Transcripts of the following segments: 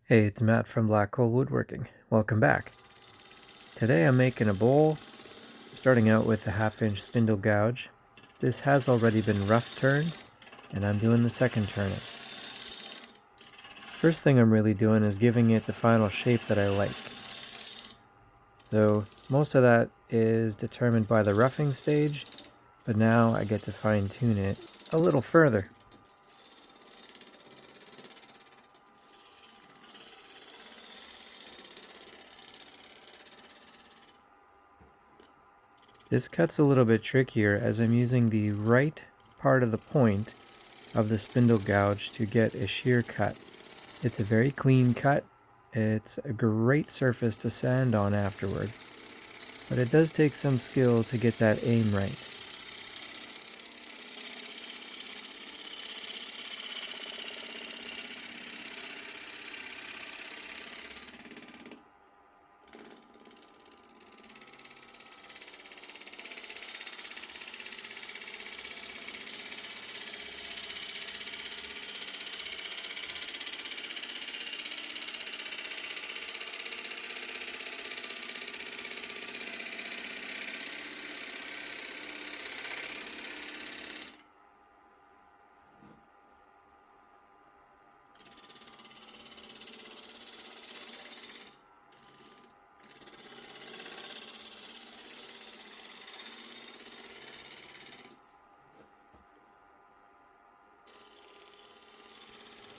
Hey, it's Matt from Black Hole Woodworking. Welcome back. Today I'm making a bowl, starting out with a 1/2 inch spindle gouge. This has already been rough turned, and I'm doing the second turning. First thing I'm really doing is giving it the final shape that I like. So most of that is determined by the roughing stage, but now I get to fine tune it a little further. This cut's a little bit trickier as I'm using the right part of the point of the spindle gouge to get a shear cut. It's a very clean cut. It's a great surface to sand on afterward, but it does take some skill to get that aim right.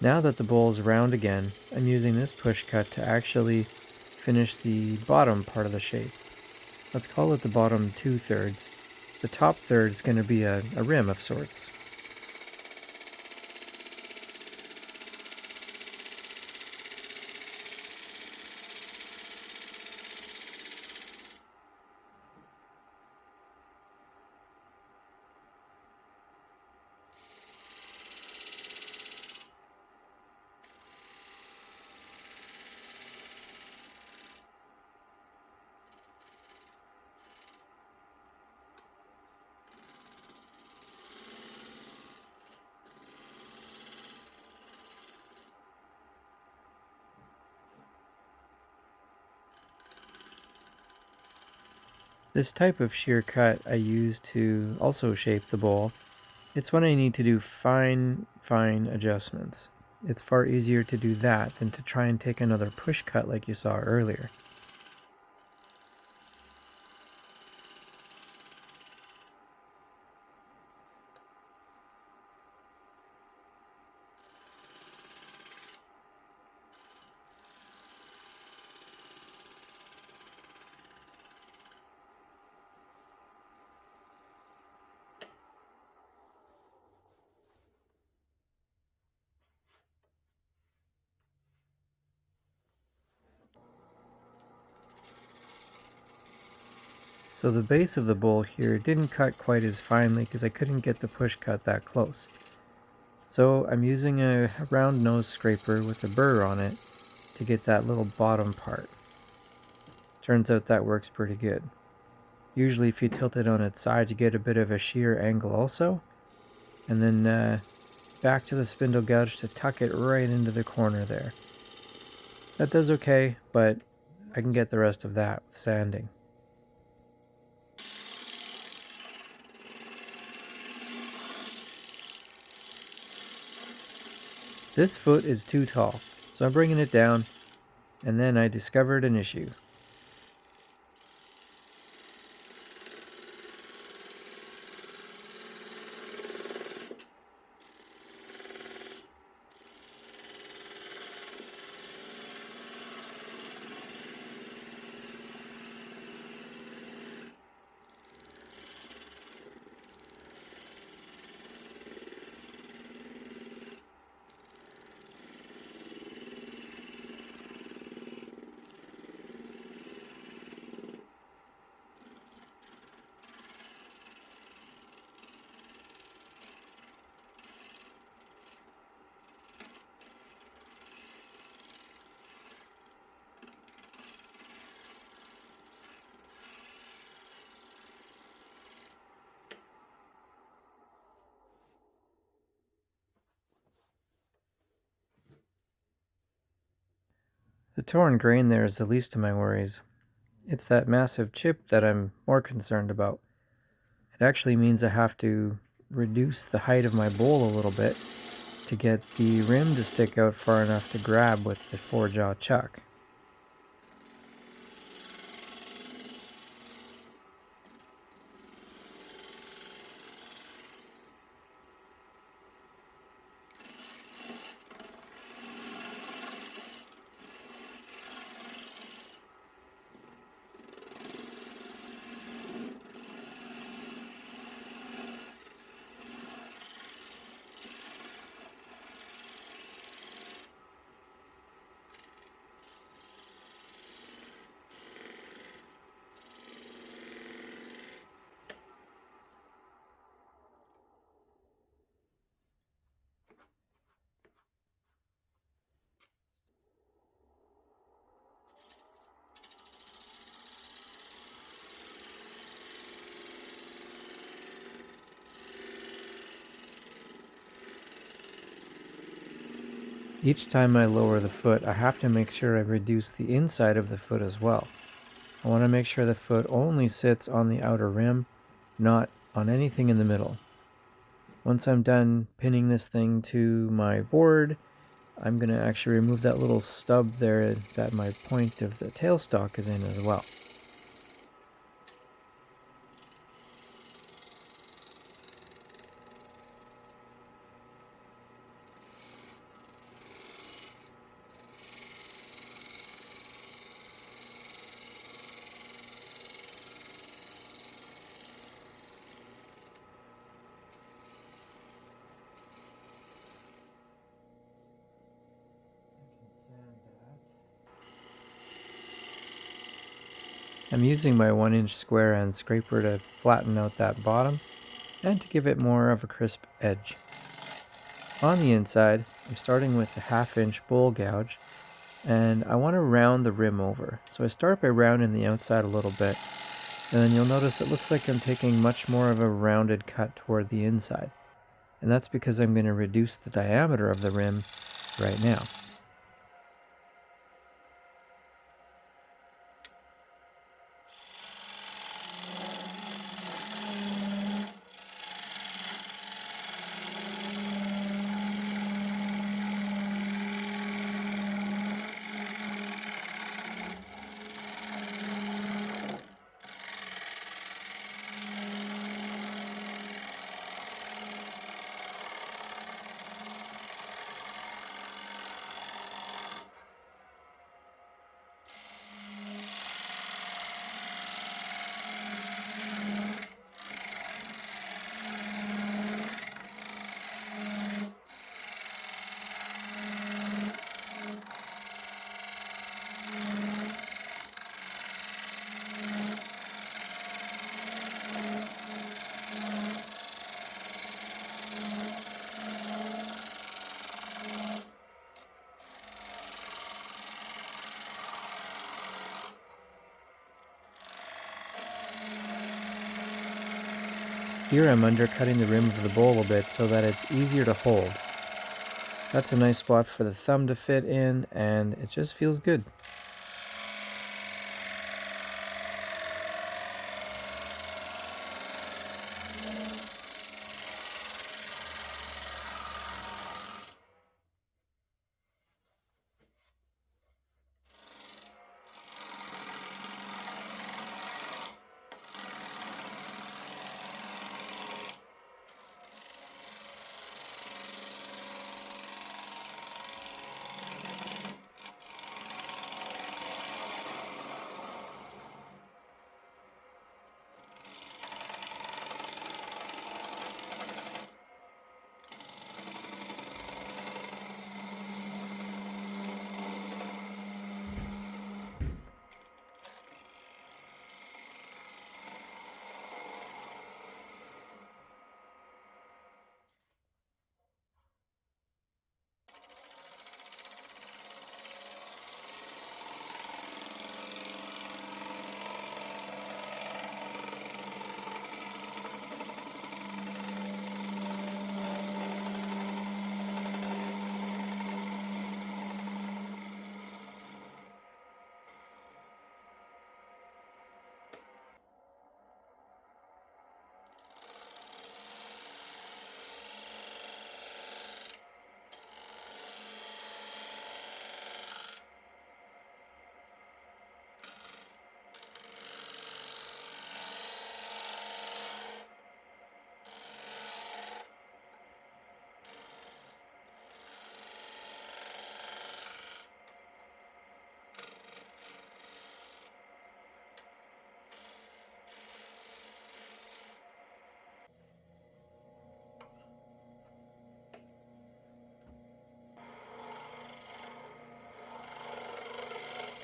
Now that the bowl is round again, I'm using this push cut to actually finish the bottom part of the shape. Let's call it the bottom 2/3. The top third is going to be a rim of sorts. This type of shear cut I use to also shape the bowl. It's when I need to do fine adjustments. It's far easier to do that than to try and take another push cut like you saw earlier. So the base of the bowl here didn't cut quite as finely because I couldn't get the push cut that close. So I'm using a round nose scraper with a burr on it to get that little bottom part. Turns out that works pretty good. Usually if you tilt it on its side you get a bit of a shear angle also. And then back to the spindle gouge to tuck it right into the corner there. That does okay, but I can get the rest of that with sanding. This foot is too tall, so I'm bringing it down, and then I discovered an issue. The torn grain there is the least of my worries. It's that massive chip that I'm more concerned about. It actually means I have to reduce the height of my bowl a little bit to get the rim to stick out far enough to grab with the 4-jaw chuck. Each time I lower the foot, I have to make sure I reduce the inside of the foot as well. I want to make sure the foot only sits on the outer rim, not on anything in the middle. Once I'm done pinning this thing to my board, I'm going to actually remove that little stub there that my point of the tailstock is in as well. I'm using my 1-inch square end scraper to flatten out that bottom and to give it more of a crisp edge. On the inside, I'm starting with a 1/2-inch bowl gouge, and I want to round the rim over. So I start by rounding the outside a little bit, and then you'll notice it looks like I'm taking much more of a rounded cut toward the inside. And that's because I'm going to reduce the diameter of the rim right now. Here I'm undercutting the rim of the bowl a bit so that it's easier to hold. That's a nice spot for the thumb to fit in, and it just feels good.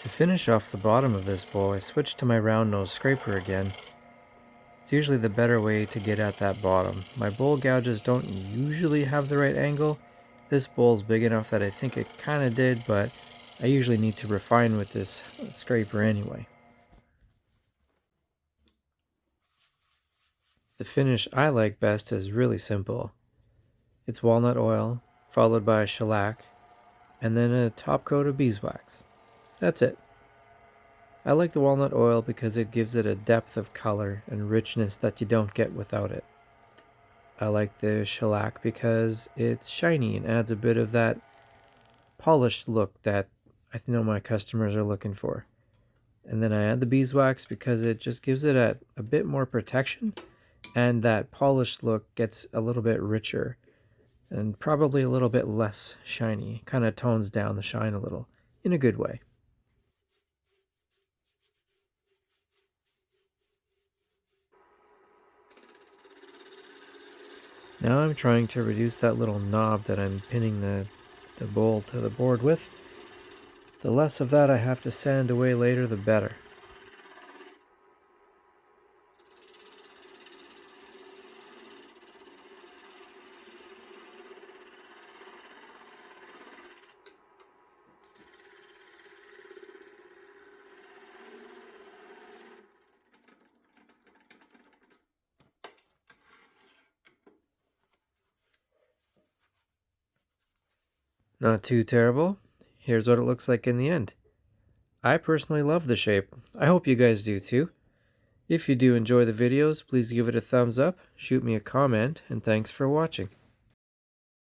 To finish off the bottom of this bowl, I switched to my round nose scraper again. It's usually the better way to get at that bottom. My bowl gouges don't usually have the right angle. This bowl's big enough that I think it kinda did, but I usually need to refine with this scraper anyway. The finish I like best is really simple. It's walnut oil, followed by shellac, and then a top coat of beeswax. That's it. I like the walnut oil because it gives it a depth of color and richness that you don't get without it. I like the shellac because it's shiny and adds a bit of that polished look that I know my customers are looking for. And then I add the beeswax because it just gives it a bit more protection, and that polished look gets a little bit richer and probably a little bit less shiny. Kind of tones down the shine a little in a good way. Now I'm trying to reduce that little knob that I'm pinning the bowl to the board with. The less of that I have to sand away later, the better. Not too terrible. Here's what it looks like in the end. I personally love the shape. I hope you guys do too. If you do enjoy the videos, please give it a thumbs up, shoot me a comment, and thanks for watching.